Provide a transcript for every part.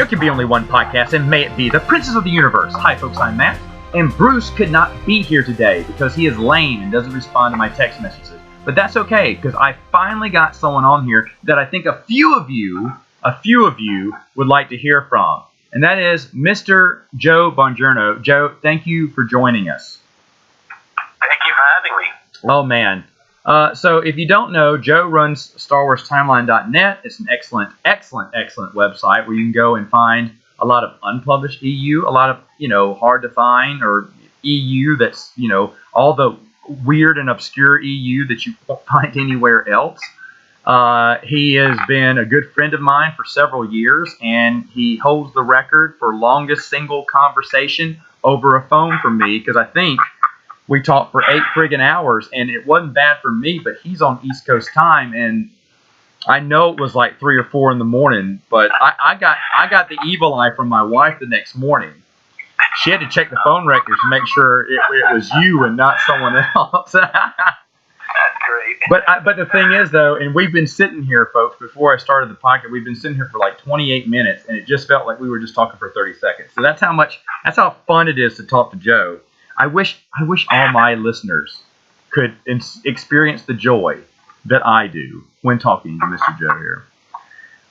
There can be only one podcast, and may it be the Princess of the Universe. Hi, folks, I'm Matt. And Bruce could not be here today because he is lame and doesn't respond to my text messages. But that's okay, because I finally got someone on here that I think a few of you would like to hear from. And that is Mr. Joe Bongiorno. Joe, thank you for joining us. Thank you for having me. Oh, man. So if you don't know, Joe runs StarWarsTimeline.net. It's an excellent website where you can go and find a lot of unpublished EU, a lot of, hard to find, or EU that's, all the weird and obscure EU that you won't find anywhere else. He has been a good friend of mine for several years, and he holds the record for longest single conversation over a phone from me, because I think we talked for 8 friggin' hours, and it wasn't bad for me, but he's on East Coast time, and I know it was like 3 or 4 in the morning, but I got the evil eye from my wife the next morning. She had to check the phone records to make sure it was you and not someone else. That's great. But the thing is, though, and we've been sitting here, folks, before I started the podcast, we've been sitting here for like 28 minutes, and it just felt like we were just talking for 30 seconds. So that's how fun it is to talk to Joe. I wish all my listeners could experience the joy that I do when talking to Mr. Joe here.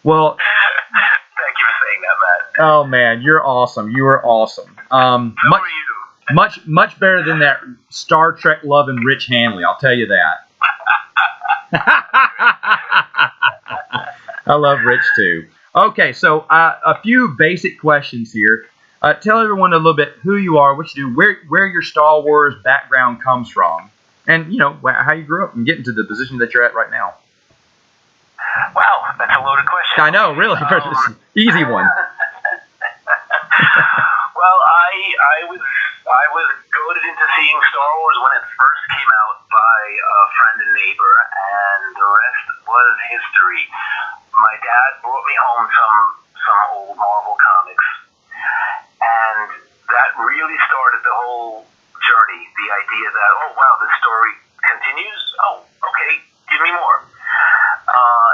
Well, thank you for saying that, Matt. Oh man, you're awesome. You are awesome. So are you. Much better than that Star Trek loving Rich Hanley. I'll tell you that. I love Rich too. Okay, so a few basic questions here. Tell everyone a little bit who you are, what you do, where your Star Wars background comes from, and how you grew up and get into the position that you're at right now. Wow, that's a loaded question. I know, really. Easy one. Well, I was goaded into seeing Star Wars when it first came out by a friend and neighbor, and the rest was history. My dad brought me home some old Marvel comics, and that really started the whole journey. The idea that, oh wow, this story continues. Oh, okay, give me more.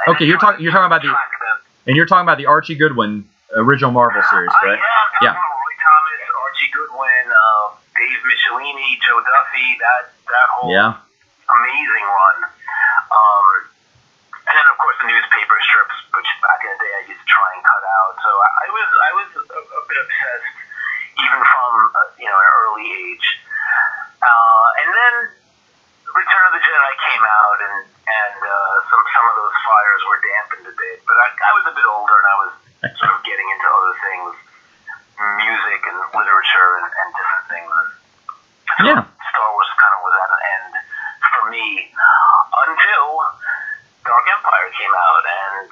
Okay, you're talking about the Archie Goodwin original Marvel series, correct? Yeah. Roy Thomas, Archie Goodwin, Dave Michelini, Joe Duffy, that whole amazing run. And then of course the newspaper strips, which back in the day I used to try and cut out. So I was a bit obsessed even from an early age. And then Return of the Jedi came out, and some of those fires were dampened a bit. But I was a bit older, and I was sort of getting into other things, music and literature and different things. So Star Wars kind of was at an end for me until Dark Empire came out, and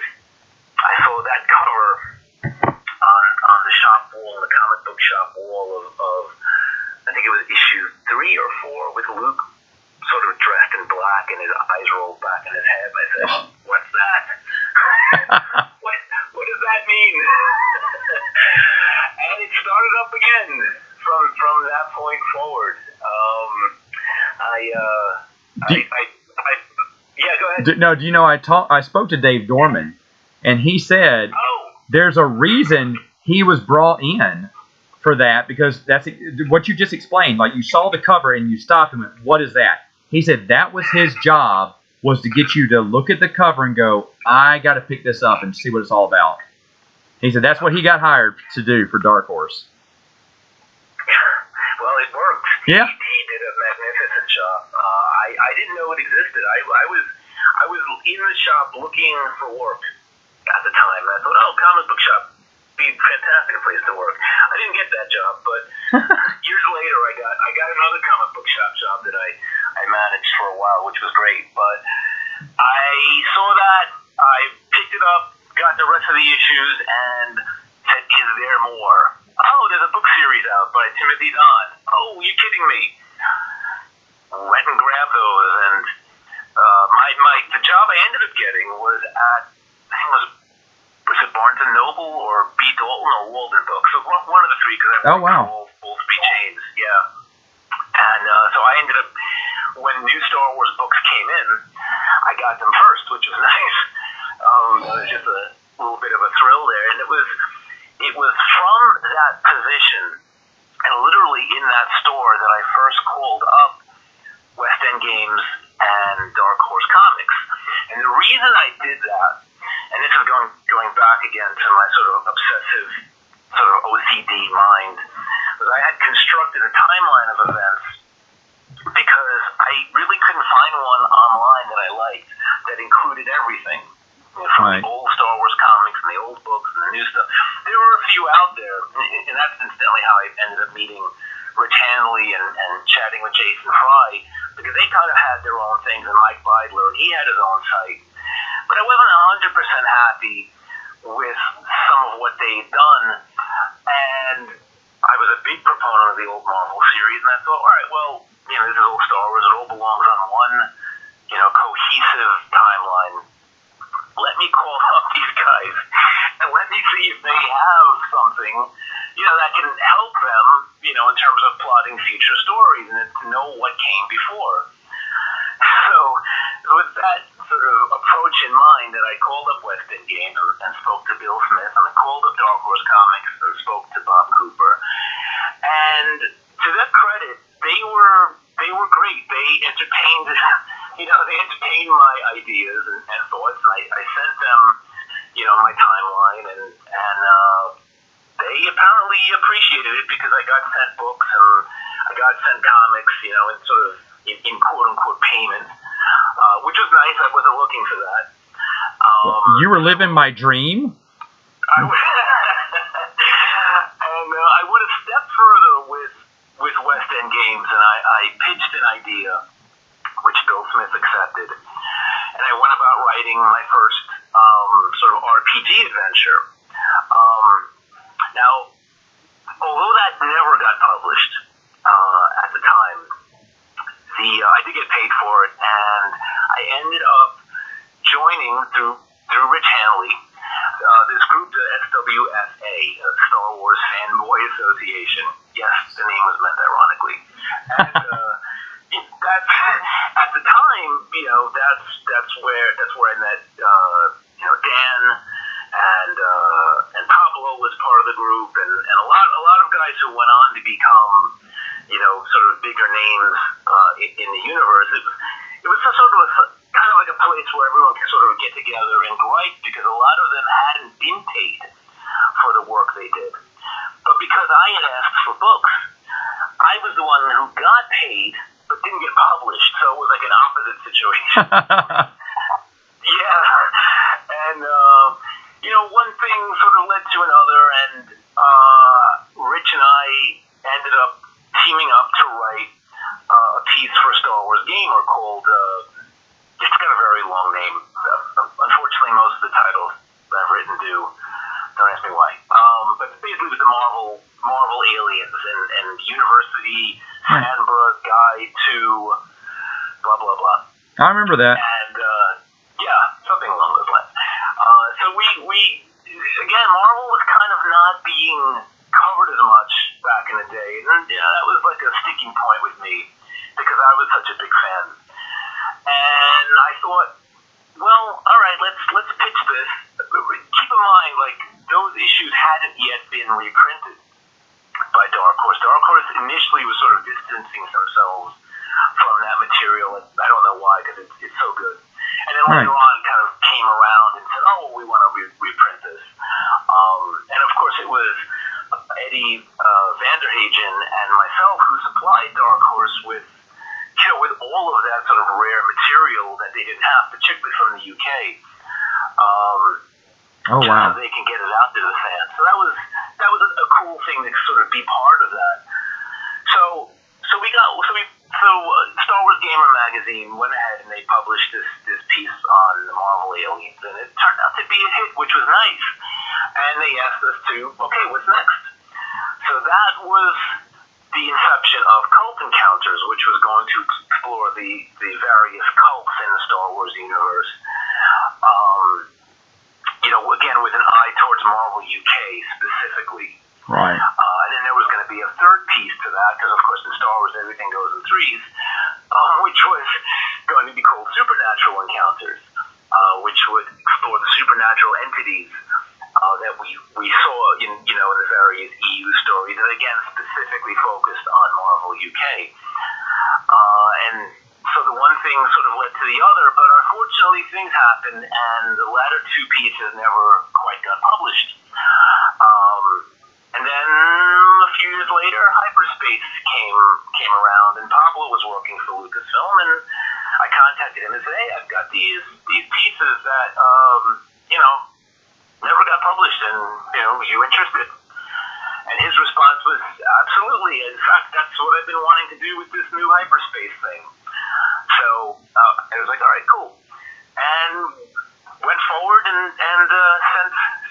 I saw that cover on the shop wall, the comic book shop wall of I think it was issue 3 or 4, with Luke sort of dressed in black and his eyes rolled back in his head. I said, "What's that? What does that mean?" And it started up again from that point forward. Go ahead. No, do you know I spoke to Dave Dorman, and he said there's a reason he was brought in for that, because that's what you just explained. Like, you saw the cover and you stopped and went, "What is that?" He said that was his job, was to get you to look at the cover and go, "I got to pick this up and see what it's all about." He said that's what he got hired to do for Dark Horse. Well, it worked. Yeah. He did a magnificent job. I didn't know it existed. I was in the shop looking for work at the time. I thought, comic book shop would be a fantastic place to work. I didn't get that job, but years later I got another comic book shop job that I managed for a while, which was great. But I saw that, I picked it up, got the rest of the issues, and said, "Is there more?" "Oh, there's a book series out by Timothy Don." "Oh, you kidding me?" Went and grabbed those, and the job I ended up getting was at, I think was it Barnes and Noble or B. Dalton or Walden Books? So one of the three, because I've both three chains. Yeah. And so I ended up, when new Star Wars books came in, I got them first, which was nice. It was just a little bit of a thrill there, and it it was from that position, and literally in that store, that I first called up West End Games and Dark Horse Comics. And the reason I did that, and this is going back again to my sort of obsessive, sort of OCD mind, was I had constructed a timeline of events because I really couldn't find one online that I liked that included everything. From the old Star Wars comics and the old books and the new stuff. There were a few out there, and that's incidentally how I ended up meeting Rich Hanley and chatting with Jason Fry, because they kind of had their own things, and Mike Beidler, he had his own site. But I wasn't 100% happy with some of what they'd done, and I was a big proponent of the old Marvel series, and I thought, all right, well, this is old Star Wars, it all belongs on one, cohesive timeline. Let me call up these guys and let me see if they have something, that can help them, in terms of plotting future stories and to know what came before. So, with that sort of approach in mind, that I called up West End Games and spoke to Bill Smith, and I called up Dark Horse Comics and spoke to Bob Cooper. And to their credit, they were great. They entertained they entertained my ideas and thoughts, and I sent them, my timeline, and they apparently appreciated it, because I got sent books and I got sent comics, in sort of in quote unquote payment, which was nice. I wasn't looking for that. You were living my dream. And I went a step further with West End Games, and I pitched an idea, which Bill Smith accepted, and I went about writing my first sort of RPG adventure. Now, although that never got published at the time, I did get paid for it, and I ended up joining through Rich Hanley this group, the SWFA, Star Wars Fanboy Association. Yes, the name was meant ironically. And that's at the time, that's where I met Dan, and Pablo was part of the group, and a lot of guys who went on to become sort of bigger names in the universe. It was sort of kind of like a place where everyone could sort of get together and gripe, because a lot of them hadn't been paid for the work they did. But because I had asked for books, I was the one who got paid but didn't get published, so it was like an opposite situation. Yeah, and one thing sort of led to another, and Rich and I ended up teaming up to write a piece for Star Wars Gamer called, it's got a very long name. Unfortunately, most of the titles I've written don't ask me why. But it's basically with the Marvel aliens and University Canberra Guide to blah blah blah. I remember that. And something along those lines. So we again, Marvel was kind of not being covered as much back in the day, and that was like a sticking point with me, because I was such a big fan. And I thought, well, all right, let's pitch this. Keep in mind, like, those issues hadn't yet been reprinted by Dark Horse. Dark Horse initially was sort of distancing themselves from that material. I don't know why, because it's so good. And then later on, kind of came around and said, oh, well, we want to reprint this. And of course, it was Eddie Vanderhagen and myself who supplied Dark Horse with all of that sort of rare material that they didn't have, particularly from the UK. Oh, wow. So they can get it out to the fans. So that was a cool thing to sort of be part of that. So Star Wars Gamer magazine went ahead and they published this piece on the Marvel aliens, and it turned out to be a hit, which was nice. And they asked us to, okay, what's next? So that was the inception of Cult Encounters, which was going to explore the various cults in the Star Wars universe. Again, with an eye towards Marvel UK specifically. Right. And then there was going to be a third piece to that, because of course in Star Wars everything goes in threes, which was going to be called Supernatural Encounters, which would explore the supernatural entities that we saw in the various EU stories, and again specifically focused on Marvel UK. And so the one thing sort of led to the other, but unfortunately things happened, and the latter two pieces never quite got published. And then a few years later, Hyperspace came around, and Pablo was working for Lucasfilm, and I contacted him and said, "Hey, I've got these pieces that never got published, and are you interested?" And his response was, "Absolutely. In fact, that's what I've been wanting to do with this new Hyperspace thing." So I was like, "All right, cool," and went forward and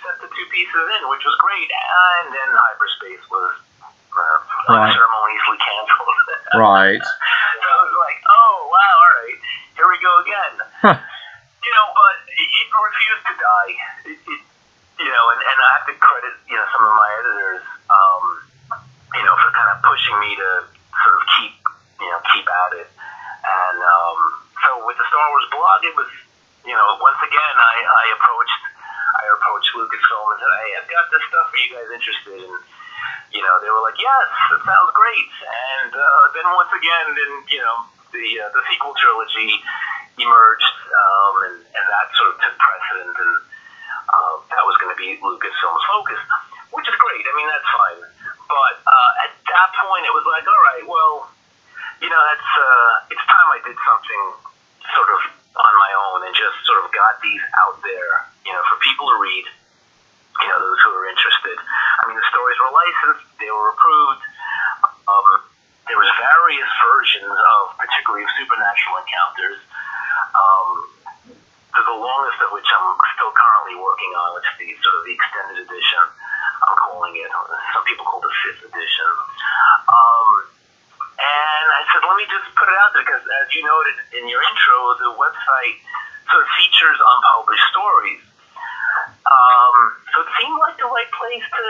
sent the two pieces in, which was great. And then Hyperspace was unceremoniously canceled. Right. So I was like, "Oh wow, all right, here we go again." But it refused to die. And I have to credit some of my editors, for kind of pushing me to sort of keep at it. And so with the Star Wars blog, it was once again I approached Lucasfilm and said, "Hey, I've got this stuff. Are you guys interested?" And they were like, "Yes, it sounds great." And then once again, the sequel trilogy emerged, and that sort of took precedent, and that was going to be Lucasfilm's focus, which is great. I mean, that's fine. But at that point, it was like, all right, well, it's time I did something sort of on my own and just sort of got these out there, for people to read, those who are interested. I mean, the stories were licensed, they were approved. There was various versions of, particularly of supernatural encounters. The longest of which I'm still currently working on, which is the sort of the extended edition. I'm calling it. Some people call it the 5th edition. And I said, let me just put it out there because, as you noted in your intro, the website sort of features unpublished stories. So it seemed like the right place to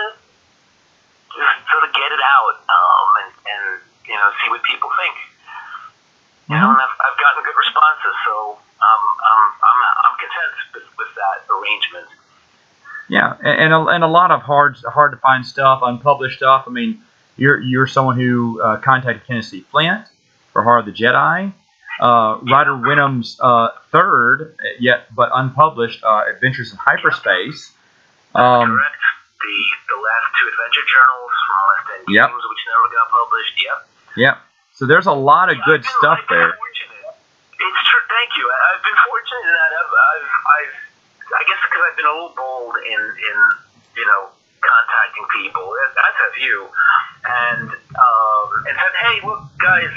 just sort of get it out and see what people think. And I've gotten good responses, so I'm content with that arrangement. Yeah, and a lot of hard to find stuff, unpublished stuff. I mean, you're someone who contacted Tennessee Flint for Heart of the Jedi. Ryder Wenham's third, yet but unpublished, Adventures in Hyperspace. Correct. The last two adventure journals from West End Games, which never got published. Yep. So there's a lot of good stuff there. It's true. Thank you. I've been fortunate in that I guess because I've been a little bold in contacting people, as have you, and said, hey, look, guys,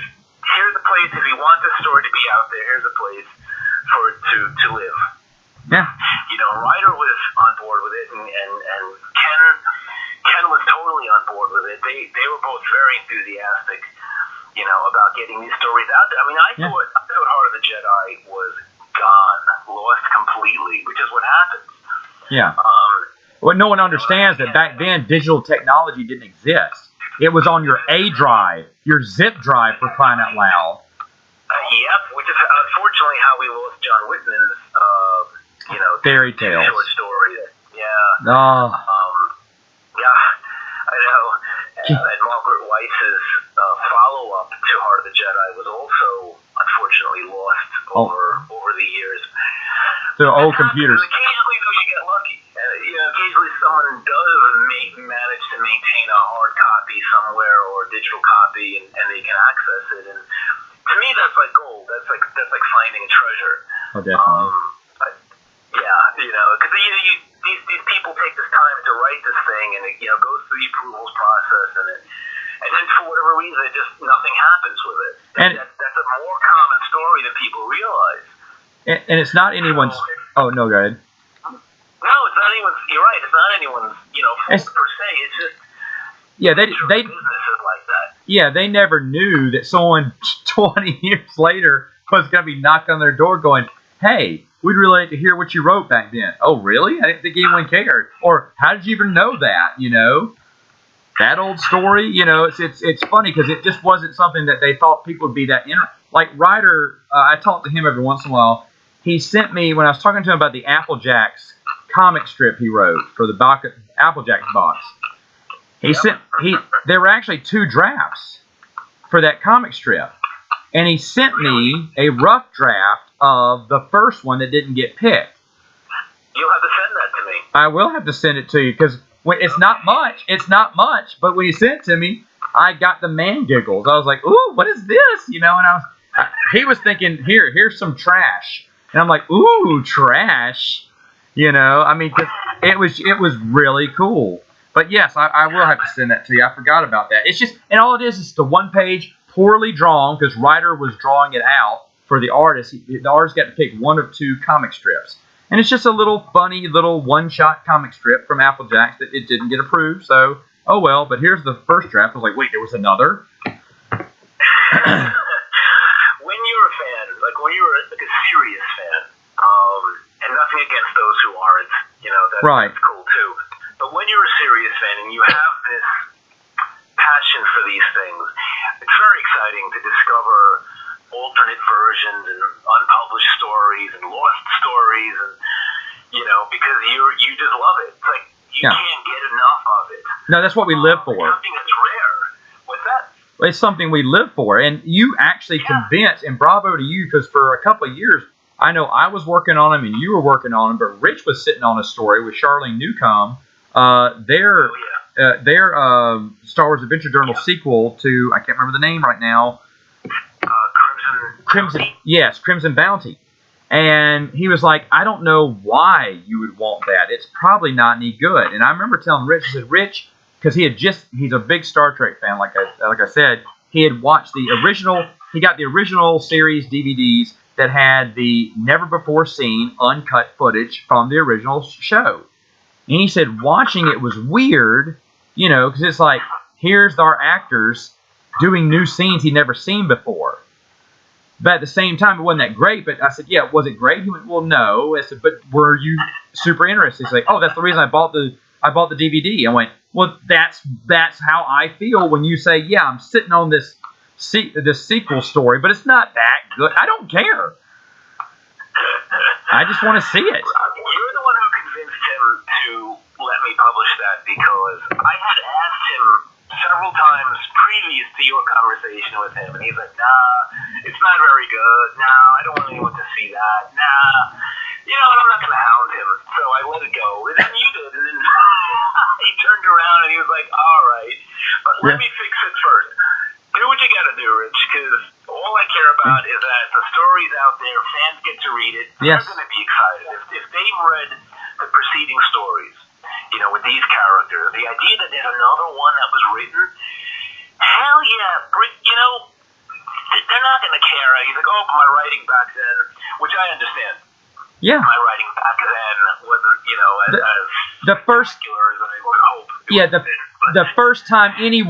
here's a place. If you want this story to be out there, here's a place for it to live. Yeah. Ryder was on board with it, and Ken was totally on board with it. They were both very enthusiastic, about getting these stories out there. I mean, I thought Heart of the Jedi was gone, lost completely, which is what happens. Yeah. What no one understands that back then digital technology didn't exist. It was on your A drive, your zip drive, for crying out loud. Yep, which is unfortunately how we lost John Whitman's, fairy tales. Short stories. Yeah. Oh. Yeah, I know. And Margaret Weiss's follow-up to Heart of the Jedi was also unfortunately lost over the years. Through old computers. Occasionally, though, you get lucky. Occasionally someone does manage to maintain a hard copy somewhere or a digital copy, and they can access it. And to me, that's like gold. That's like finding a treasure. Oh, definitely. Because these people take this time to write this thing, and it goes through the approvals process, and then for whatever reason, nothing happens with it. That's a more common story than people realize. And it's not anyone's. Oh no, go ahead. No, it's not anyone's. You're right. It's not anyone's. Fault per se. It's just. Yeah, they businesses like that. Yeah, they never knew that someone 20 years later was going to be knocking on their door, going, "Hey, we'd really like to hear what you wrote back then." Oh, really? I didn't think anyone cared. Or how did you even know that? That old story. It's funny because it just wasn't something that they thought people would be that like Ryder. I talked to him every once in a while. He sent me when I was talking to him about the Applejacks comic strip he wrote for the Applejack box. There were actually 2 drafts for that comic strip, and he sent me a rough draft of the first one that didn't get picked. You'll have to send that to me. I will have to send it to you because it's not much. It's not much, but when he sent it to me, I got the man giggles. I was like, "Ooh, what is this?" You know, and he was thinking, "Here's some trash," and I'm like, "Ooh, trash." You know, I mean, 'cause it was really cool. But yes, I will have to send that to you. I forgot about that. It's just, and all it is the 1 page, poorly drawn, because Ryder was drawing it out for the artist. The artist got to pick 1 of 2 comic strips. And it's just a little funny little one-shot comic strip from Applejack's that it didn't get approved. So, oh well, but here's the first draft. I was like, wait, there was another? When you're a fan, like when you're like a serious fan, and nothing against those who aren't, you know, that's cool too. But when you're a serious fan and you have this passion for these things, it's very exciting to discover alternate versions and unpublished stories and lost stories, and you know, because you just love it. It's like you can't get enough of it. No, that's what we live for. It's something that's rare. What's that? It's something we live for, and you actually convinced. And bravo to you, because for a couple of years, I know I was working on them and you were working on them, but Rich was sitting on a story with Charlene Newcomb. Their Star Wars Adventure Journal sequel to, I can't remember the name right now. Crimson Bounty. And he was like, I don't know why you would want that. It's probably not any good. And I remember telling Rich, I said, Rich, because he's a big Star Trek fan, like I said, he had watched the original, he got the original series DVDs that had the never-before-seen uncut footage from the original show. And he said watching it was weird, you know, because it's like, here's our actors doing new scenes he'd never seen before. But at the same time, it wasn't that great. But I said, yeah, was it great? He went, well, no. I said, but were you super interested? He's like, oh, that's the reason I bought the DVD. I went, well, that's how I feel when you say, yeah, I'm sitting on this sequel story, but it's not that good. I don't care. I just want to see it. You're the one who convinced him to let me publish that, because I had asked him several times previous to your conversation with him, and he's like, nah, it's not very good. Nah, I don't want anyone to see that. Nah, you know, I'm not going to hound him. So I let it go. And then you did. And then he turned around and he was like, all right, but let me fix it first. Do what you got to do, Rich, because all I care about is that the story's out there, fans get to read it, they're going to be excited. If they've read the preceding stories, you know, with these characters, the idea that there's another one that was written, hell yeah, you know, they're not going to care. He's like, oh, my writing back then, which I understand. Yeah. My writing back then wasn't, you know, as spectacular as I would hope. The first time any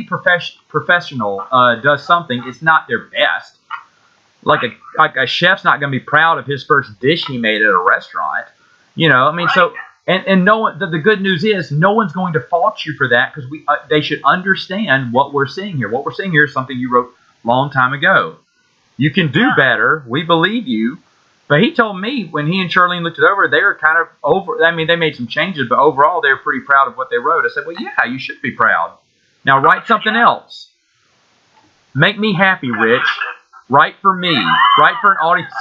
professional does something, it's not their best. Like a chef's not going to be proud of his first dish he made at a restaurant. You know, I mean, so and no one. The good news is no one's going to fault you for that, because they should understand what we're seeing here. What we're seeing here is something you wrote a long time ago. You can do better. We believe you. But he told me when he and Charlene looked it over, they were kind of over. I mean, they made some changes, but overall, they were pretty proud of what they wrote. I said, well, yeah, you should be proud. Now write something else. Make me happy, Rich. Write for me. Write for an audience.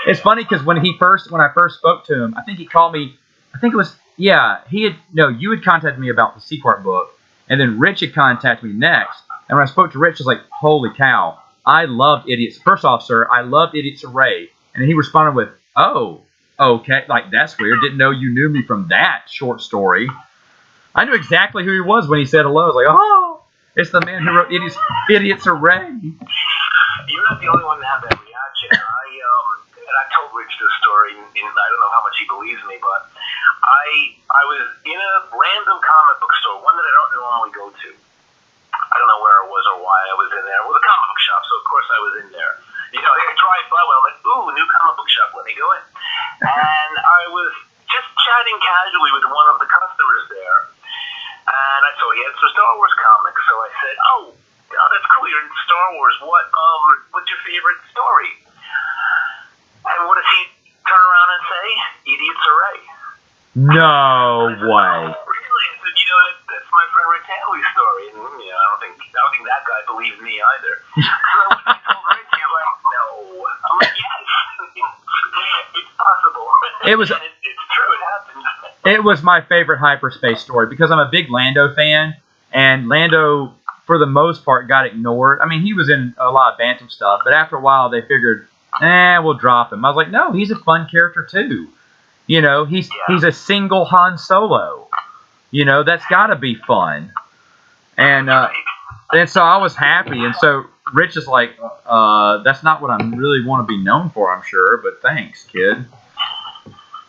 It's funny because when I first spoke to him, I think he called me. I think it was you had contacted me about the Sequart book, and then Rich had contacted me next. And when I spoke to Rich, I was like, holy cow. I loved Idiots. First off, sir, I loved Idiot's Array. And he responded with, oh, okay, like, that's weird. Didn't know you knew me from that short story. I knew exactly who he was when he said hello. I was like, oh, it's the man who wrote Idiot's Array. You're not the only one to have that reaction. I told Rich this story, and I don't know how much he believes me, but I was in a random comic book store, one that I don't normally go to. I don't know where it was or why I was in there. It was a comic book shop, so of course I was in there. You know, I drive by, I'm like, ooh, new comic book shop, let me go in. And I was just chatting casually with one of the customers there, and I saw he had some Star Wars comics, so I said, oh, that's cool, you're into Star Wars. What's your favorite story? And what does he It's a Ray. No way. Oh, really? I said, that's my friend Rich Hanley's story, and I don't think that guy believed me either. So when I told Rich, he was like, "No." I'm like, "Yes, it's possible." It was. It's true. It happened. It was my favorite hyperspace story because I'm a big Lando fan, and Lando, for the most part, got ignored. I mean, he was in a lot of Bantam stuff, but after a while, they figured, we'll drop him. I was like, no, he's a fun character too. He's a single Han Solo. That's got to be fun. And so I was happy. And so Rich is like, that's not what I really want to be known for, I'm sure, but thanks, kid.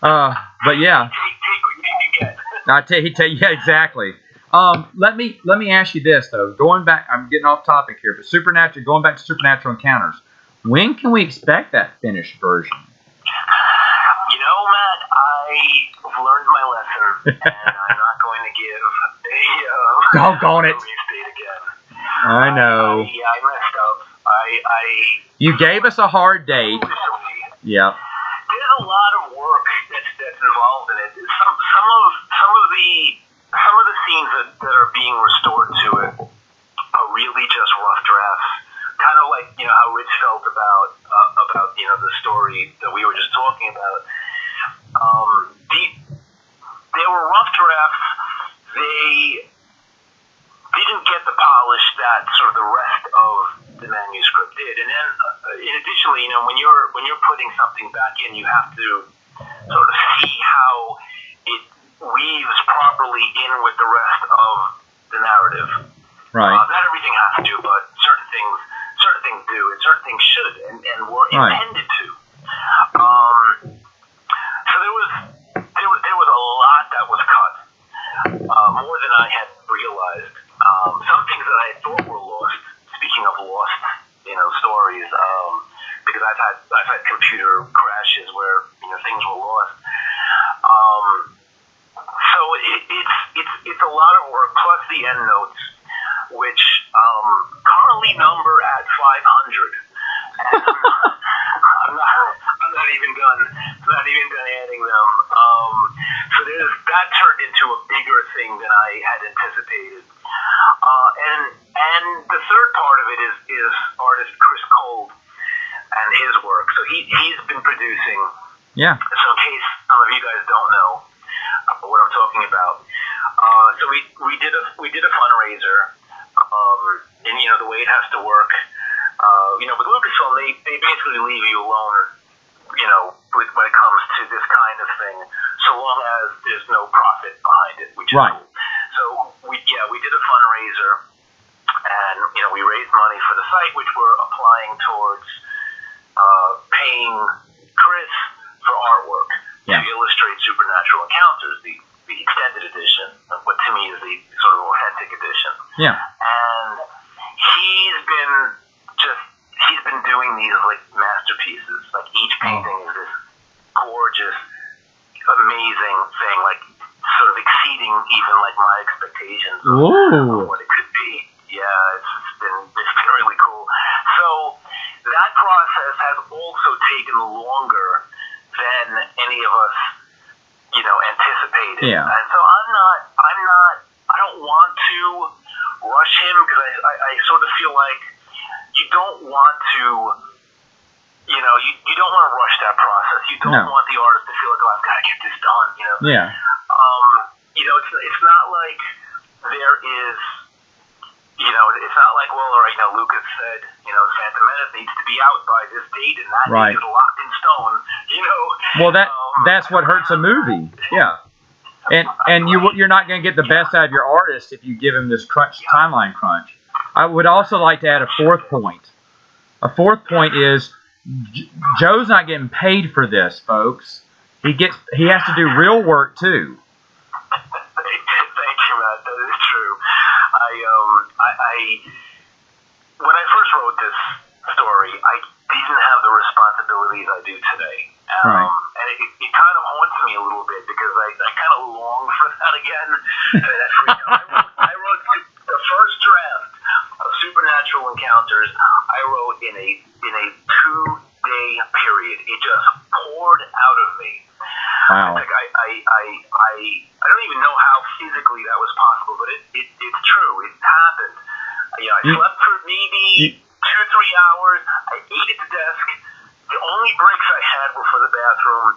But yeah. Take what you can get. Yeah, exactly. Let me ask you this though. Going back, I'm getting off topic here, but going back to Supernatural Encounters. When can we expect that finished version? Matt, I've learned my lesson, and I'm not going to give a doggone it. release date again. I know. I messed up. You gave us a hard date. Yeah. There's a lot of work that's involved in it. Some of the scenes that are being restored to it are really just rough drafts. Kind of like how Rich felt about the story that we were just talking about. They were rough drafts. They didn't get the polish that sort of the rest of the manuscript did. And then, additionally, when you're putting something back in, you have to sort of see how it weaves properly in with the rest of the narrative. Right. Not everything has to, but certain things do, and certain things should, and were intended to. So there was a lot that was cut, more than I had realized. Some things that I thought were lost. Speaking of lost, stories, because I've had computer crashes where things were lost. So it's a lot of work, plus the endnotes, which currently number at 500. And I'm not even done adding them. So that turned into a bigger thing than I had anticipated. And the third part of it is artist Chris Cole and his work. So he's been producing. Yeah. So in case some of you guys don't know what I'm talking about, so we did a fundraiser, and the way it has to work. With Lucasfilm, they basically leave you alone, when it comes to this kind of thing, so long as there's no profit behind it, which is cool. So we did a fundraiser, and we raised money for the site, which we're applying towards paying Chris for artwork to illustrate Supernatural Encounters, the extended edition, what to me is the sort of authentic edition. Yeah. And he's been doing these like masterpieces. Like each painting is this gorgeous, amazing thing, like sort of exceeding even like my expectations of what it could be. Yeah, it's been really cool. So that process has also taken longer than any of us, anticipated. Yeah. And so I don't want to rush him, because I sort of feel like you don't want to, you don't want to rush that process. You don't want the artist to feel like, I've got to get this done, Yeah. It's not like there is, it's not like, well, all right, Lucas said, Phantom Menace needs to be out by this date, and that date is locked in stone, Well, that's what hurts a movie. Yeah. And you're not going to get the best out of your artist if you give him this timeline crunch. I would also like to add a fourth point. A fourth point is Joe's not getting paid for this, folks. He has to do real work too. Thank you, Matt. That is true. When I first wrote this story, I didn't have the responsibilities I do today. And it kind of haunts me a little bit, because I kind of long for that again. I wrote the first draft of Supernatural Encounters. I wrote in a 2-day period. It just poured out of me. Wow. Like I don't even know how physically that was possible, but it's true. It happened. You know, I slept for maybe 2 or 3 hours. I ate at the desk. The only breaks I had were for the bathroom,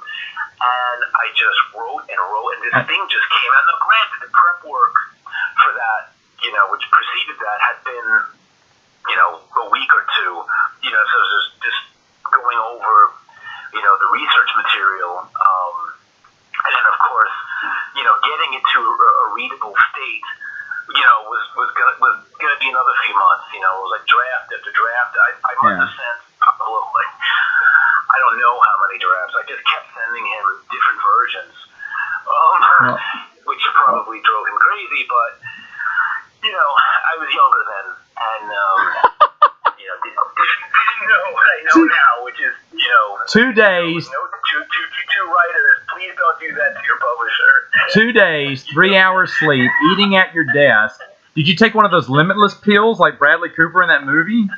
and I just wrote, and this thing just came out. Now, granted, the prep work for that, you know, which preceded that, had been, you know, a week or two. You know, so it was just going over, you know, the research material, and then of course, you know, getting it to a readable state, you know, was gonna be another few months. You know, it was like draft after draft. I must have sent probably, I don't know how many drafts. I just kept sending him different versions, which probably drove him crazy. But you know, I was younger then, and you know, didn't know what I know now, which is, you know, 2 days. Two writers, please don't do that to your publisher. 2 days, 3 hours sleep, eating at your desk. Did you take one of those limitless pills like Bradley Cooper in that movie? Oh,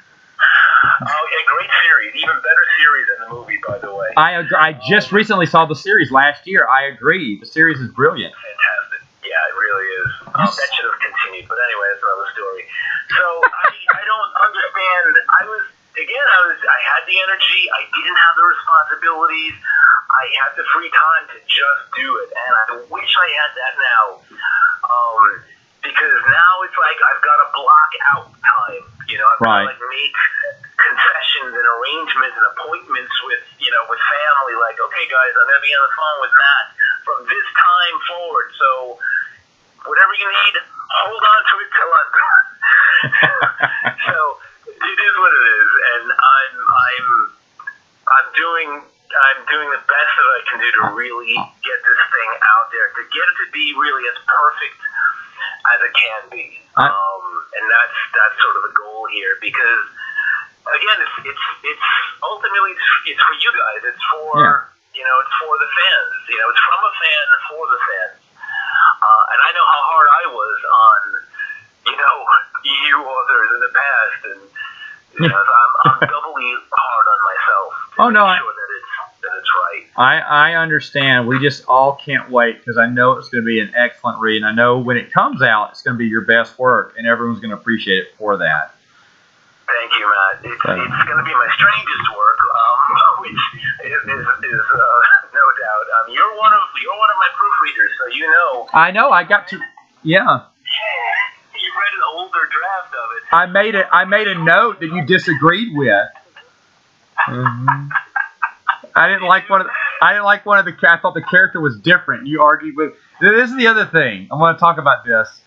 yeah, great series. Even better series than the movie, by the way. I just recently saw the series last year. I agree. The series is brilliant. Fantastic. Yeah, it really is. That should have continued. But anyway, that's another story. So I don't understand. I had the energy. I didn't have the responsibilities. I had the free time to just do it. And I wish I had that now. Because now it's like I've got to block out time. You know, I've got to like make concessions and arrangements and appointments with, you know, with family. Like, okay, guys, I'm going to be on the phone with Matt from this time forward. So whatever you need, hold on to it till I'm done. So it is what it is, and I'm doing the best that I can do to really get this thing out there, to get it to be really as perfect as it can be. And that's sort of the goal here, because again, it's ultimately it's for you guys. It's for you know, it's for the fans. You know, it's from a fan for the fans. And I know how hard I was on, you know, EU authors in the past, and you know, I'm doubly hard on myself to make sure that it's right. I understand. We just all can't wait, because I know it's going to be an excellent read, and I know when it comes out, it's going to be your best work, and everyone's going to appreciate it for that. Thank you, Matt. It's going to be my strangest work, which is no doubt. You're one of my proofreaders, so you know. I know. I got to. Yeah. You read an older draft of it. I made a note that you disagreed with. I didn't like one of the. I thought the character was different. You argued with. This is the other thing. I want to talk about this.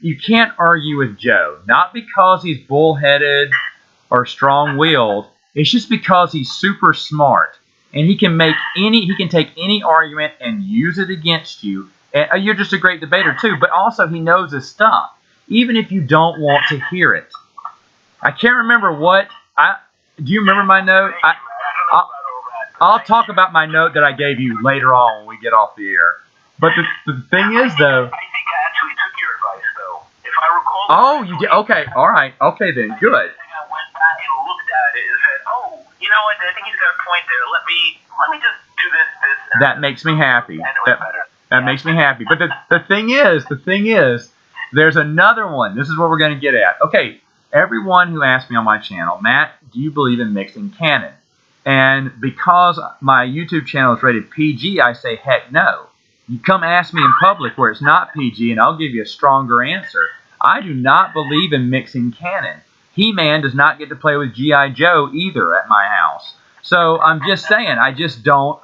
You can't argue with Joe, not because he's bullheaded or strong-willed. It's just because he's super smart, and he can take any argument and use it against you. And you're just a great debater too, but also he knows his stuff, even if you don't want to hear it. I can't remember do you remember my note? I'll talk about my note that I gave you later on when we get off the air. But the thing is, though. I think I actually took your advice, though. If I recall. Oh, you did? Okay, all right. Okay, then. Good. I went back and looked at it and said, oh, you know what? I think he's got a point there. Let me just do this. That makes me happy. And it was better. That makes me happy. But the thing is, there's another one. This is what we're going to get at. Okay, everyone who asked me on my channel, Matt, do you believe in mixing canon? And because my YouTube channel is rated PG, I say, heck no. You come ask me in public where it's not PG, and I'll give you a stronger answer. I do not believe in mixing canon. He-Man does not get to play with G.I. Joe either at my house. So I'm just saying, I just don't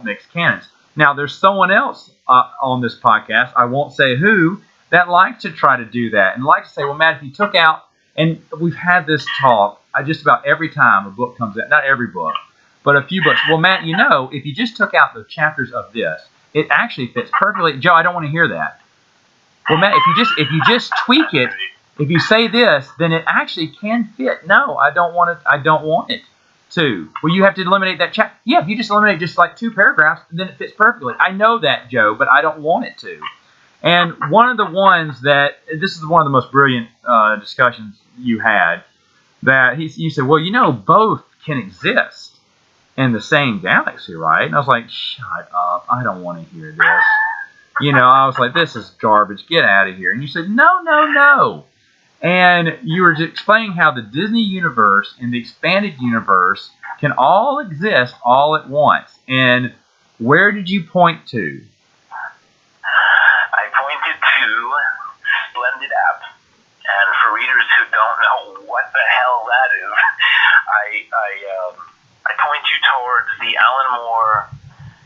mix canons. Now, there's someone else on this podcast, I won't say who, that likes to try to do that and likes to say, well, Matt, if you took out, and we've had this talk just about every time a book comes out, not every book, but a few books. Well, Matt, you know, if you just took out the chapters of this, it actually fits perfectly. Joe, I don't want to hear that. Well, Matt, if you just tweak it, if you say this, then it actually can fit. No, I don't want it. I don't want it to. Well, you have to eliminate that chapter. Yeah, if you just eliminate just like 2 paragraphs, then it fits perfectly. I know that, Joe, but I don't want it to. And one of the ones that, this is one of the most brilliant discussions you had, that you said, well, you know, both can exist. in the same galaxy, right? And I was like, shut up. I don't want to hear this. You know, I was like, this is garbage. Get out of here. And you said, no, no, no. And you were explaining how the Disney universe and the expanded universe can all exist all at once. And where did you point to? I pointed to Splendid App. And for readers who don't know what the hell that is, I point you towards the Alan Moore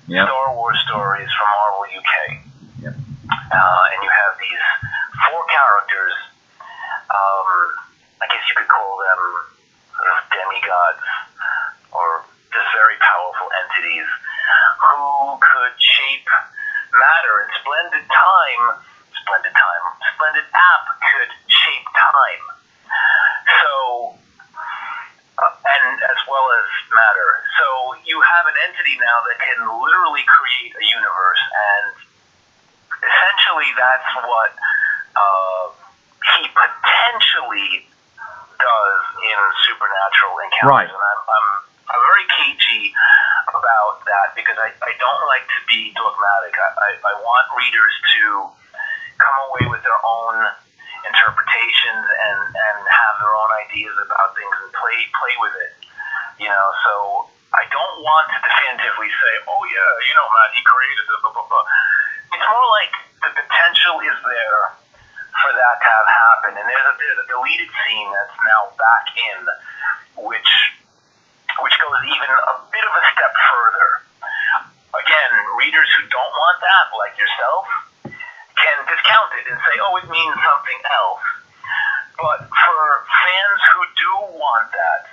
Star Wars stories from Marvel UK. Yep. And you have these 4 characters. I guess you could call them sort of demigods or just very powerful entities who could shape matter. And Splendid App could shape time. So, and as well as matter. So you have an entity now that can literally create a universe, and essentially that's what he potentially does in Supernatural Encounters. Right. And I'm very cagey about that because I don't like to be dogmatic. I want readers to come away with their own interpretations and have their own ideas about things and play with it. You know, so I don't want to definitively say, oh yeah, you know, Matt, he created the blah, blah, blah. It's more like the potential is there for that to have happened. And there's a deleted scene that's now back in, which goes even a bit of a step further. Again, readers who don't want that, like yourself, can discount it and say, oh, it means something else. But for fans who do want that,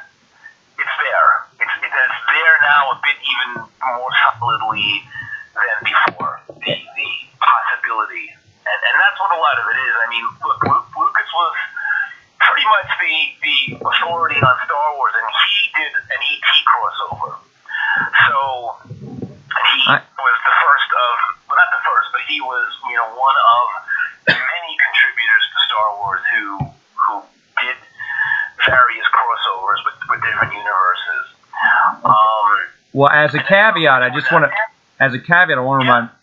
it's there. It's there now a bit even more solidly than before. The possibility. And that's what a lot of it is. I mean, look, Lucas was pretty much the authority on Star Wars, and he did an E.T. crossover. So he was the first of, well, not the first, but he was, you know, one of many contributors to Star Wars who did various crossovers with different universes. Well, as a caveat, I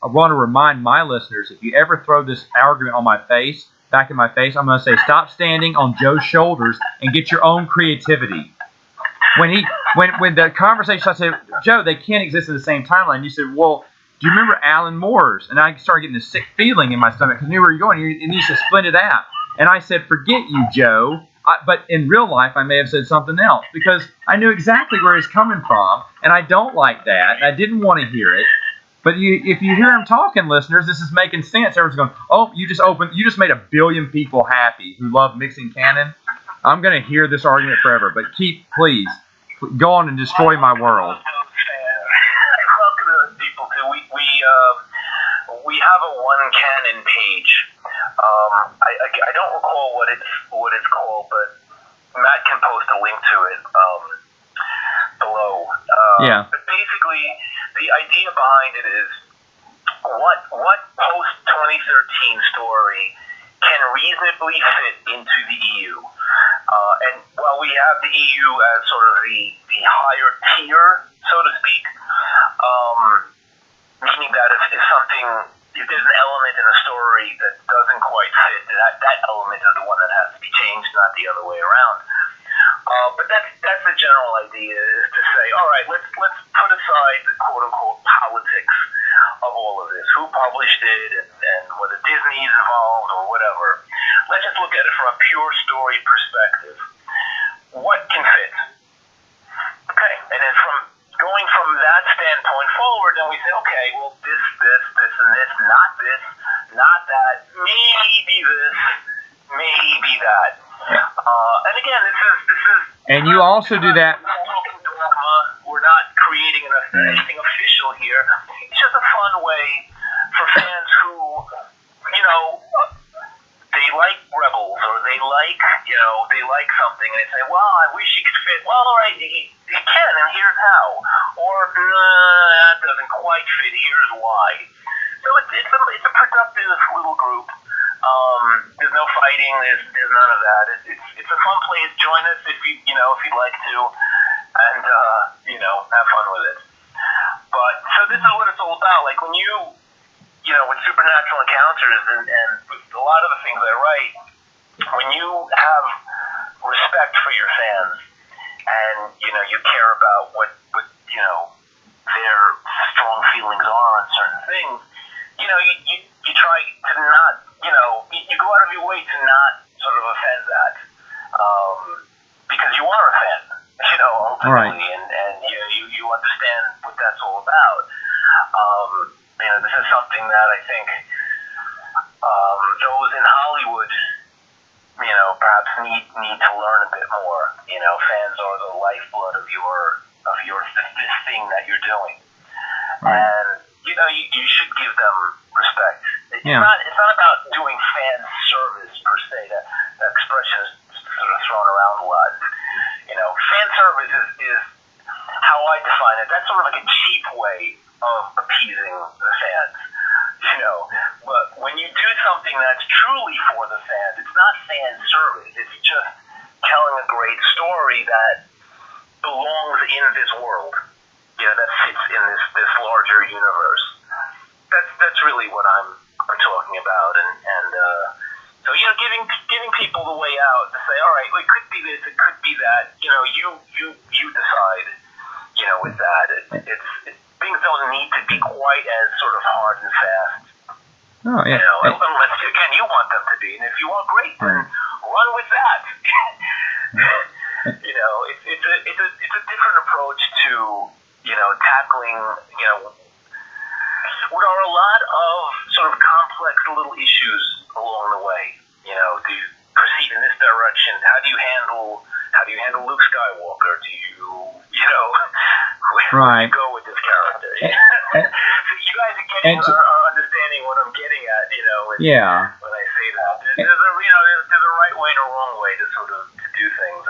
want to remind my listeners, if you ever throw this argument on my face, back in my face, I'm going to say, stop standing on Joe's shoulders and get your own creativity. When the conversation, I said, Joe, they can't exist in the same timeline. You said, well, do you remember Alan Moore's? And I started getting this sick feeling in my stomach because I knew where you're going. And you said, Splendid App. And I said, forget you, Joe. But in real life, I may have said something else because I knew exactly where he's coming from, and I don't like that, and I didn't want to hear it. But if you hear him talking, listeners, this is making sense. Everyone's going, oh, you just made 1 billion people happy who love mixing canon. I'm going to hear this argument forever, but please, go on and destroy my world. I welcome those people too. We have a One Canon page. I don't recall what it's called, but Matt can post a link to it below. Yeah. But basically, the idea behind it is what post 2013 story can reasonably fit into the EU. And while we have the EU as sort of the higher tier, so to speak, meaning that if there's an element in a story that doesn't quite fit, that element is the one that has to be changed, not the other way around. But that's the general idea, is to say, all right, let's put aside the quote unquote politics of all of this, who published it, and whether Disney's involved or whatever. Let's just look at it from a pure story perspective. What can fit? Okay, and then going from that standpoint forward, then we say, okay, well, this, and this, not that, maybe this, maybe that. And again, this is. And you also do that. We're not creating anything official here. It's just a fun way for fans who, you know, they like Rebels or they like something, and they say, well, I wish he could fit. Well, all right, he can, and here's how. Or that doesn't quite fit. Here's why. So it's a productive little group. There's no fighting. There's none of that. It's a fun place. Join us if you'd like to. And have fun with it. But so this is what it's all about. Like when with supernatural encounters and with a lot of the things I write, when you have respect for your fans and you care about what their strong feelings are on certain things, you try to not you go out of your way to not sort of offend that, because you are a fan, ultimately, right. and you understand what that's all about. This is something that I think those in Hollywood, perhaps need to learn a bit more. Fans are the lifeblood of this thing that you're doing, right. and you should give them respect. It's Yeah. It's not about doing fan service per se. That expression is sort of thrown around a lot. Fan service is how I define it. That's sort of like a cheap way of appeasing the fans. But when you do something that's truly for the fans, it's not fan service. It's just telling a great story that belongs in this world. That fits in this larger universe. That's really what I'm talking about, and so giving people the way out to say, all right, well, it could be this, it could be that. You decide. With that, things don't need to be quite as sort of hard and fast. Oh yeah. Unless again you want them to be, and if you want, great, then run with that. It's a different approach to tackling what are a lot of sort of complex little issues along the way. Do you proceed in this direction? How do you handle Luke Skywalker? Do where do you go with this character? So you guys are getting understanding what I'm getting at. Yeah. When I say that, there's a right way and a wrong way to sort of to do things,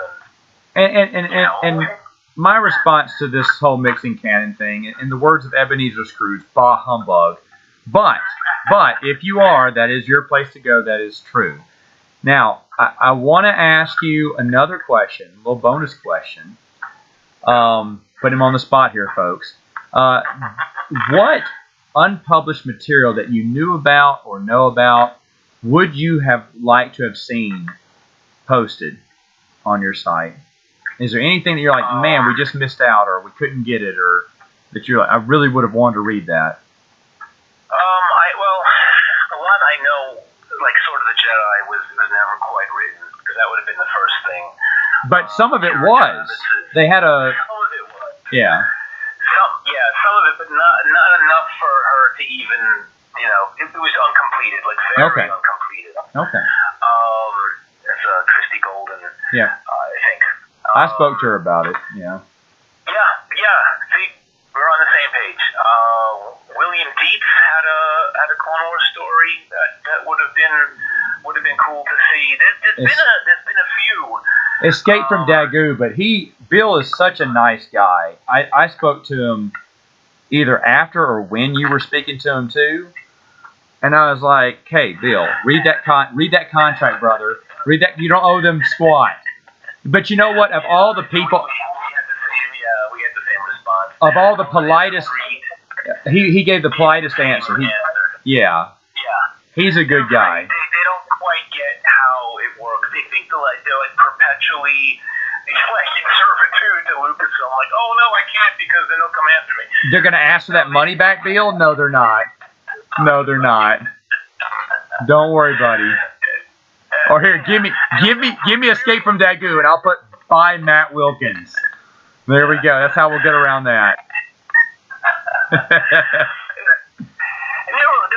and my response to this whole mixing canon thing, in the words of Ebenezer Scrooge, bah humbug. But if you are, that is your place to go. That is true. Now, I want to ask you another question, a little bonus question. Put him on the spot here, folks. What unpublished material that you knew about or know about would you have liked to have seen posted on your site? Is there anything that you're like, man, we just missed out, or we couldn't get it, or that you're like, I really would have wanted to read that? A lot I know, like Sword of the Jedi was never quite written, because that would have been the first thing. But some of it was. They had a... Some of it was. Yeah. Some of it, but not enough for her to even, it was uncompleted, like very uncompleted. Okay. It's Christy Golden. Yeah. I think. I spoke to her about it. Yeah. Yeah. See, we're on the same page. William Dietz had a Clone Wars story that would have been cool to see. There's been a few. Escape from Dagu, but Bill is such a nice guy. I spoke to him either after or when you were speaking to him too, and I was like, "Hey, Bill, read that contract, brother. Read that. You don't owe them squat." But you know what? Of all the people, we had the same response. Of all the politest, he gave the politest answer. Yeah. He's a good guy. They don't quite get how it works. They think they're like perpetually in servitude to Lucasfilm. Like, oh no, I can't because then they'll come after me. They're gonna ask for that money back, Bill? No, they're not. No, they're not. Don't worry, buddy. Or here, give me Escape from Dagu, and I'll put by Matt Wilkins. There we go. That's how we'll get around that. And there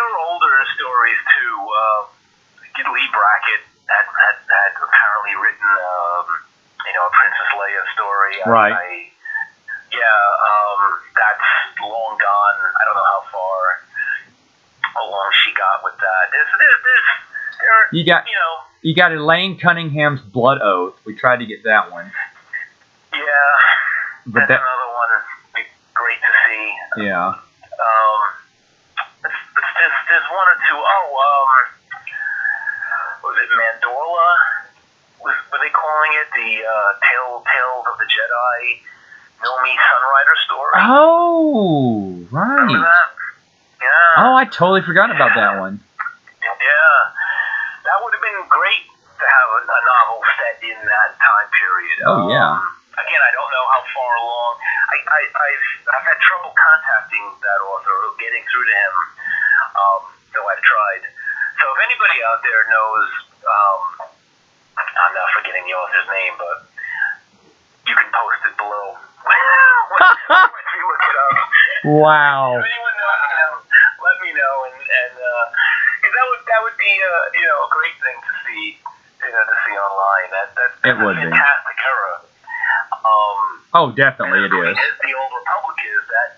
were older stories too. Lee Brackett had apparently written, a Princess Leia story. Right. That's long gone. I don't know how long she got with that. You got Elaine Cunningham's Blood Oath. We tried to get that one. Yeah, but that's another one. It'd be great to see. Yeah. There's one or two. Was it Mandorla? Were they calling it the Tales of the Jedi? Nomi Sunrider story. Oh, right. Remember that? Yeah. Oh, I totally forgot about that one. Yeah. That would have been great to have a novel set in that time period. Oh, yeah. Again, I don't know how far along. I've had trouble contacting that author or getting through to him, though I've tried. So if anybody out there knows, I'm not forgetting the author's name, but you can post it below. Once we look it up. Wow. If anyone knows him, let me know, and cause that would be a great thing to see, to see online. That's It a would be. fantastic era. Oh, definitely it is. As the Old Republic is, that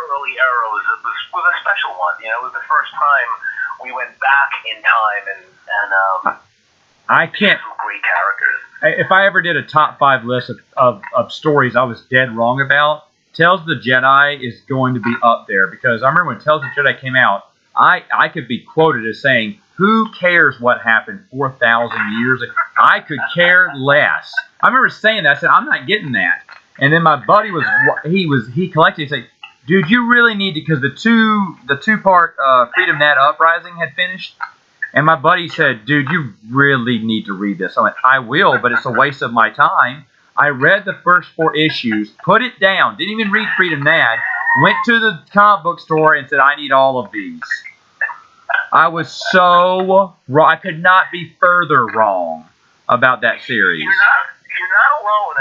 early era was a special one. It was the first time we went back in time and I can't. some great characters. If I ever did a top 5 list of stories I was dead wrong about, Tales of the Jedi is going to be up there, because I remember when Tales of the Jedi came out, I could be quoted as saying, "Who cares what happened 4,000 years ago? I could care less." I remember saying that. I said, "I'm not getting that." And then my buddy he collected. He said, "Dude, you really need to," because the two-part Freedom Nat Uprising had finished. And my buddy said, "Dude, you really need to read this." I went, "I will, but it's a waste of my time." I read the first 4 issues, put it down, didn't even read Freedom Nat, went to the comic book store and said, "I need all of these." I was so wrong. I could not be further wrong about that series. You're not alone.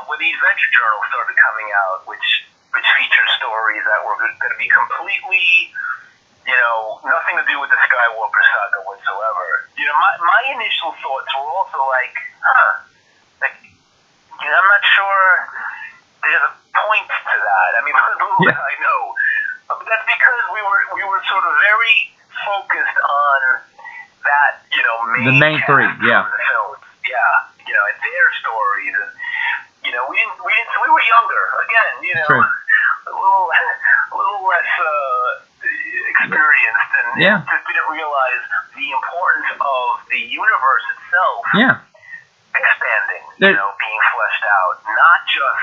When the Adventure Journal started coming out, which featured stories that were going to be completely, nothing to do with the Skywalker saga whatsoever. My initial thoughts were also like, I'm not sure there's a point to that. I mean, little did I know. But that's because we were sort of very focused on that, The main 3, yeah. From the films. Yeah, and their stories, and we were younger again, True. a little less experienced, and just didn't realize the importance of the universe itself. Yeah. Expanding, being fleshed out, not just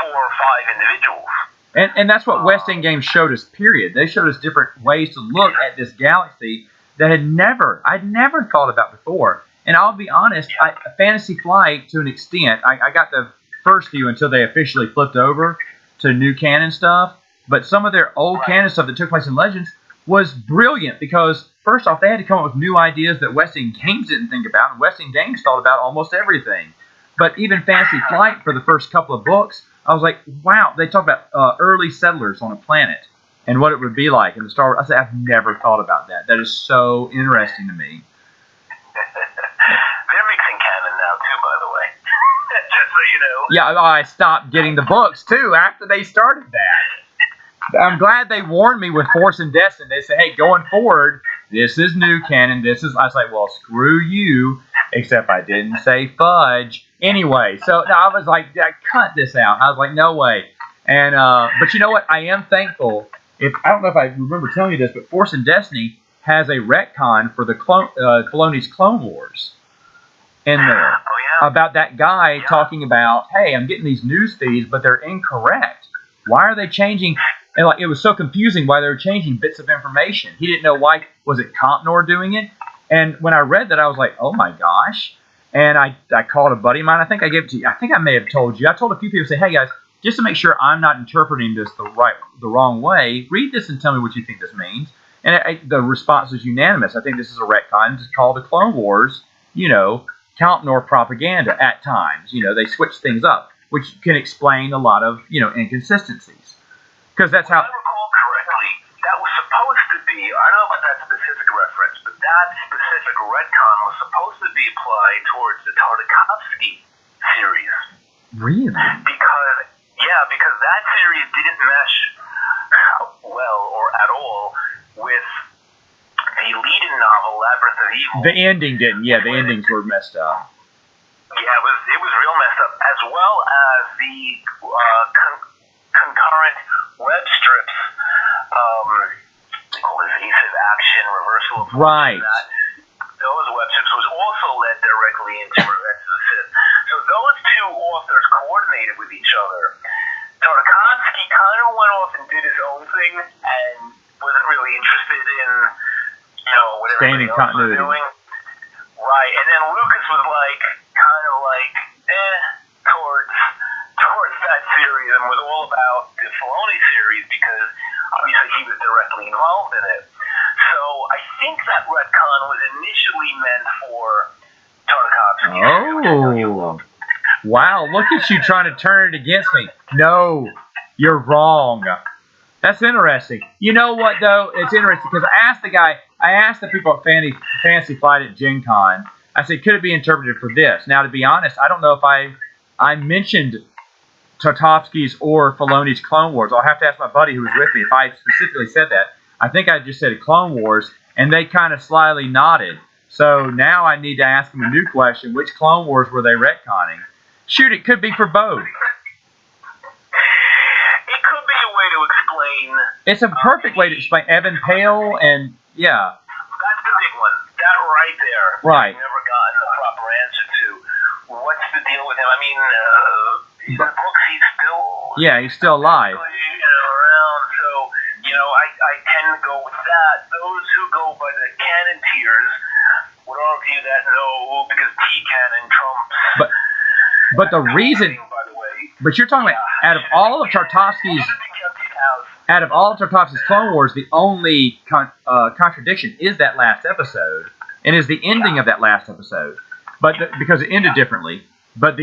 4 or 5 individuals. And that's what West End Games showed us, period. They showed us different ways to look at this galaxy that I'd never thought about before. And I'll be honest, Fantasy Flight, to an extent, I got the first few until they officially flipped over to new canon stuff. But some of their old canon stuff that took place in Legends was brilliant, because, first off, they had to come up with new ideas that West End Games didn't think about, and West End Games thought about almost everything. But even Fantasy Flight, for the first couple of books, I was like, wow, they talk about early settlers on a planet and what it would be like in the Star Wars. I said, I've never thought about that. That is so interesting to me. They're mixing canon now, too, by the way. Just so you know. Yeah, I stopped getting the books, too, after they started that. I'm glad they warned me with Force and Destiny. They said, hey, going forward, this is new canon. I was like, well, screw you, except I didn't say fudge. Anyway, so I was like, I cut this out. I was like, no way. And but you know what? I am thankful. I don't know if I remember telling you this, but Force and Destiny has a retcon for the Filoni's Clone Wars in there. About that guy talking about, hey, I'm getting these news feeds, but they're incorrect. Why are they changing? And it was so confusing why they were changing bits of information. He didn't know why. Was it Compnor doing it? And when I read that, I was like, oh my gosh. And I called a buddy of mine. I think I gave it to you. I think I may have told you. I told a few people, say, hey guys, just to make sure I'm not interpreting this the wrong way, read this and tell me what you think this means. And the response was unanimous. I think this is a retcon. It's called the Clone Wars, Compnor propaganda at times. They switch things up, which can explain a lot of, inconsistencies. Because that's how... If I recall correctly, that was supposed to be, I don't know about that specific reference, but that specific retcon was supposed to be applied towards the Tartakovsky series. Really? Because that series didn't mesh well or at all with the lead-in novel, Labyrinth of Evil. The ending didn't. Yeah, the endings were messed up. Yeah, it was real messed up, as well as the concurrent web strips, evasive action, reversal of fortune, right. Those web strips was also led directly into Revenge of the Sith. So those authors coordinated with each other. Tartakovsky kind of went off and did his own thing and wasn't really interested in, what everybody else was doing. Right, and then Lucas was towards that series and was all about the Filoni series because obviously he was directly involved in it. So I think that retcon was initially meant for Tartakovsky. Oh, wow! Look at you trying to turn it against me. No, you're wrong. That's interesting. You know what, though? It's interesting because I asked the people at Fantasy Flight at Gen Con, I said, could it be interpreted for this? Now, to be honest, I don't know if I mentioned Tartakovsky's or Filoni's Clone Wars. I'll have to ask my buddy who was with me if I specifically said that. I think I just said Clone Wars, and they kind of slyly nodded. So now I need to ask them a new question. Which Clone Wars were they retconning? Shoot, it could be for both. It could be a way to explain. It's a perfect way to explain Evan Pale and, yeah. That's the big one. That right there. Right. I've never gotten the proper answer to. What's the deal with him? I mean, in the books, he's still... Yeah, he's still alive. Around, so, I tend to go with that. Those who go by the canon tiers would argue that no, because T-canon trumps... But the reason... But you're talking about, out of all of Tartakovsky's Clone Wars, the only contradiction is that last episode, and is the ending of that last episode, because it ended differently. But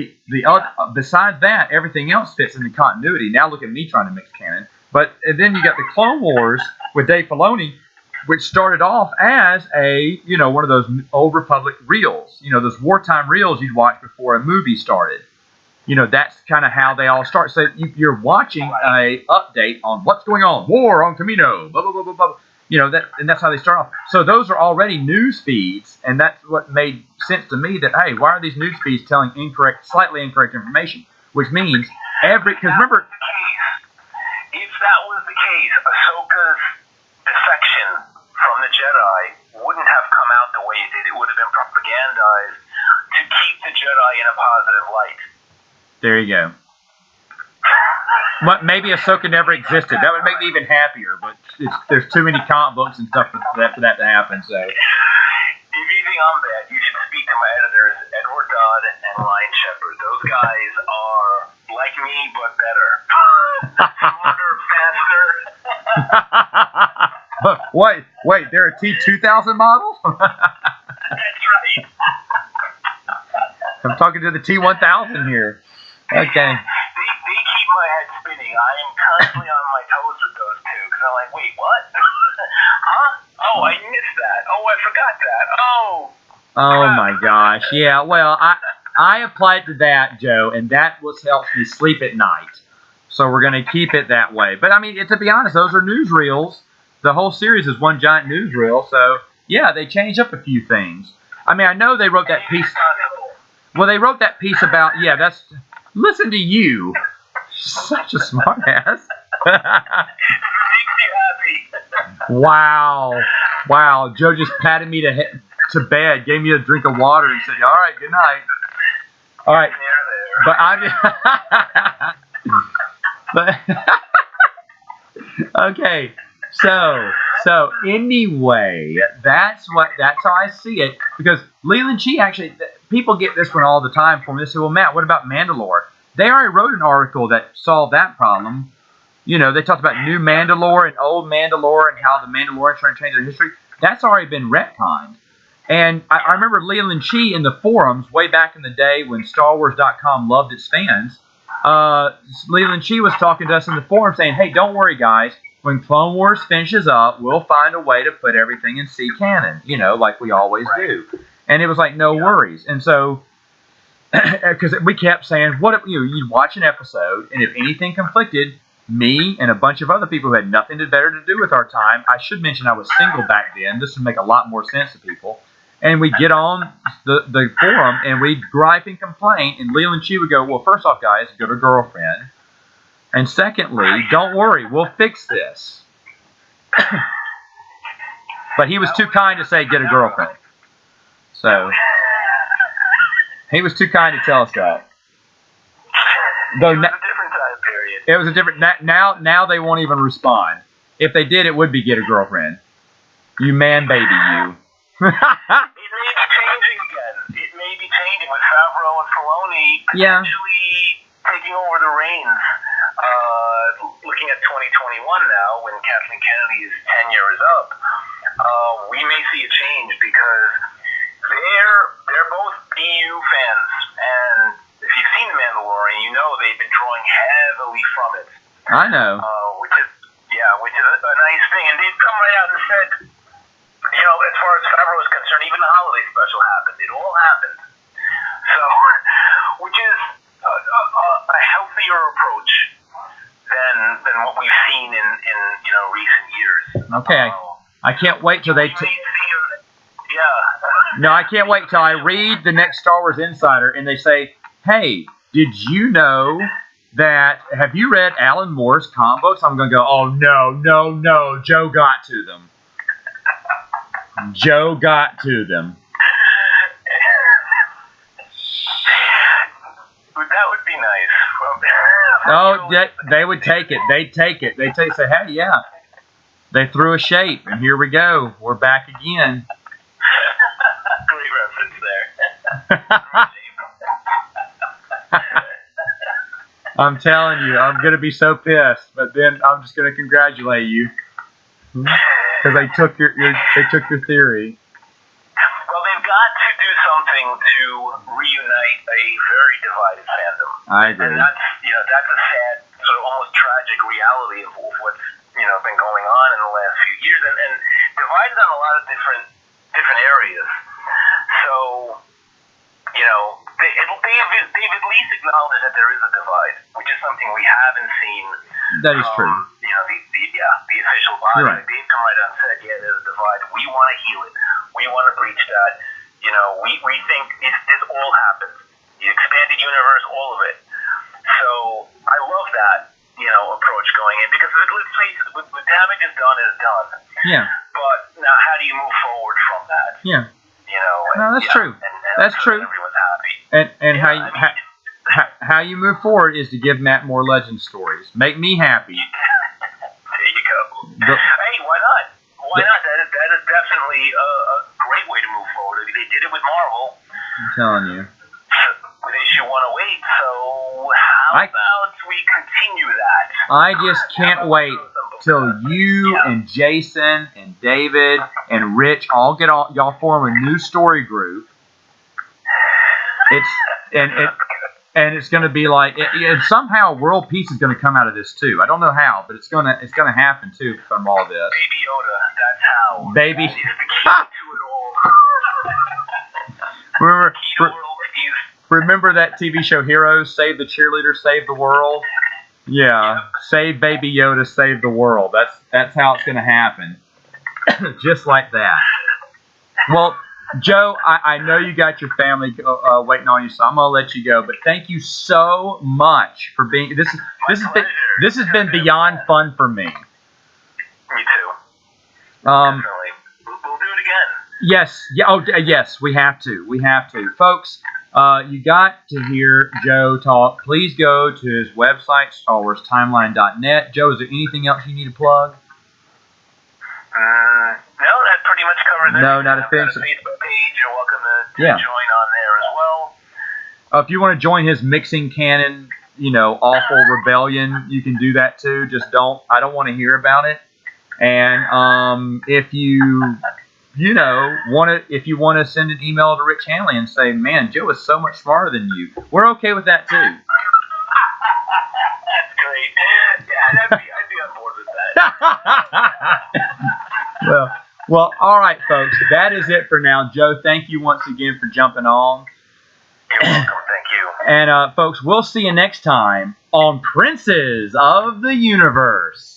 besides that, everything else fits in the continuity. Now look at me trying to mix canon. But then you got the Clone Wars with Dave Filoni, which started off as one of those old Republic reels, those wartime reels you'd watch before a movie started. That's kind of how they all start. So you're watching a update on what's going on, war on Camino, blah, blah, blah, blah, blah. And that's how they start off. So those are already news feeds, and that's what made sense to me that, hey, why are these news feeds telling slightly incorrect information? Which means because remember... If that was the case, Ahsoka's defection from the Jedi wouldn't have come out the way it did. It would have been propagandized to keep the Jedi in a positive light. There you go. But maybe Ahsoka never existed. That would make me even happier. But there's too many comic books and stuff for that to happen. So, if you think I'm bad, you should speak to my editors, Edward Dodd and Ryan Shepard. Those guys are like me, but better. Smarter, faster. Wait, they're a T2000 model? That's right. I'm talking to the T1000 here. Okay. They keep my head spinning. I am constantly on my toes with those two because I'm like, wait, what? Huh? Oh, I missed that. Oh, I forgot that. Oh. Oh my gosh. Yeah. Well, I apply it to that, Joe, and that what helps me sleep at night. So we're going to keep it that way. But I mean, to be honest, those are newsreels. The whole series is one giant newsreel. So yeah, they changed up a few things. I mean, I know they wrote that piece. Well, they wrote that piece about, listen to you. Such a smart ass. Makes you happy. Wow. Joe just patted me to bed, gave me a drink of water, and said, all right, good night. All right. But I okay. So anyway, that's how I see it, because Leland Chee actually, people get this one all the time for me. They say, well, Matt, what about Mandalore? They already wrote an article that solved that problem. They talked about new Mandalore and old Mandalore and how the Mandalorians trying to change their history. That's already been retconned. And I remember Leland Chee in the forums way back in the day when StarWars.com loved its fans. Leland Chee was talking to us in the forum saying, hey, don't worry, guys. When Clone Wars finishes up, we'll find a way to put everything in C canon, like we always do. And it was like, no worries. And so, because we kept saying, what if you'd watch an episode, and if anything conflicted, me and a bunch of other people who had nothing better to do with our time, I should mention I was single back then. This would make a lot more sense to people. And we'd get on the forum, and we'd gripe and complain, and Leland Chee would go, well, first off, guys, get a girlfriend. And secondly, don't worry, we'll fix this. But he was too kind to say, get a girlfriend. So, he was too kind to tell us that. Though it was a different time period. It was a different. Now they won't even respond. If they did, it would be get a girlfriend. You man baby, you. It may be changing again. It may be changing with Favreau and Filoni potentially taking over the reins. Looking at 2021 now, when Kathleen Kennedy's tenure is up, we may see a change because they're both EU fans, and if you've seen The Mandalorian, you know they've been drawing heavily from it. I know. Which is a nice thing, and they've come right out and said, you know, as far as Favreau is concerned, even the holiday special happened. It all happened. So, which is a healthier approach than what we've seen in recent years. Okay, I can't wait till they. No, I can't wait till I read the next Star Wars Insider and they say, "Hey, did you know that? Have you read Alan Moore's comic books?" I'm gonna go, "Oh no, Joe got to them. Joe got to them." That would be nice. Oh, they would take it. They'd take it. They'd say, "Hey, yeah." They threw a shape, and here we go. We're back again. Great reference there. I'm telling you, I'm gonna be so pissed, but then I'm just gonna congratulate you because they took your theory. Well, they've got to do something to reunite a very divided fandom. I agree. And that's a sad, sort of almost tragic reality of what's been going on in the last few years, and divided on a lot of different areas. So, they've at least acknowledged that there is a divide, which is something we haven't seen. That is true. The official body. Right. They've come right out and said, yeah, there's a divide. We want to heal it. We want to breach that. We think this all happened. The expanded universe, all of it. So I love that, approach going in, because let's face it, the damage is done. Yeah. But now, how do you move forward from that? Yeah. No, that's true. And That's true. Everyone's happy. And how you move forward is to give Matt more legend stories. Make me happy. There you go. Hey, why not? Why not? That is definitely a great way to move forward. They did it with Marvel. I'm telling you. With issue 108. So how about we continue that? I just can't wait till you and Jason and David and Rich all y'all form a new story group. It's going to be like, and somehow World Peace is going to come out of this too. I don't know how, but it's going to happen too from all this. Baby Yoda, that's how. Baby. That is the key to it all. Remember that TV show Heroes? Save the cheerleader, save the world. Yeah, save Baby Yoda, save the world. That's how it's going to happen. Just like that. Well, Joe, I know you got your family waiting on you, so I'm gonna let you go. But thank you so much for being. This has been beyond fun for me. Me too. Definitely. We'll do it again. Yes. Yeah. Oh, yes. We have to. We have to, folks. You got to hear Joe talk. Please go to his website, StarWarsTimeline.net. Joe, is there anything else you need to plug? No, that pretty much covers it. No, not a thing. Facebook page. You're welcome to join on there as well. If you want to join his mixing Canon, awful rebellion, you can do that too. Just I don't want to hear about it. And if you if you want to send an email to Rich Hanley and say, man, Joe is so much smarter than you, we're okay with that too. That's great. Yeah, I'd be on board with that. Well, all right, folks. That is it for now. Joe, thank you once again for jumping on. You're welcome. Thank you. And, folks, we'll see you next time on Princes of the Universe.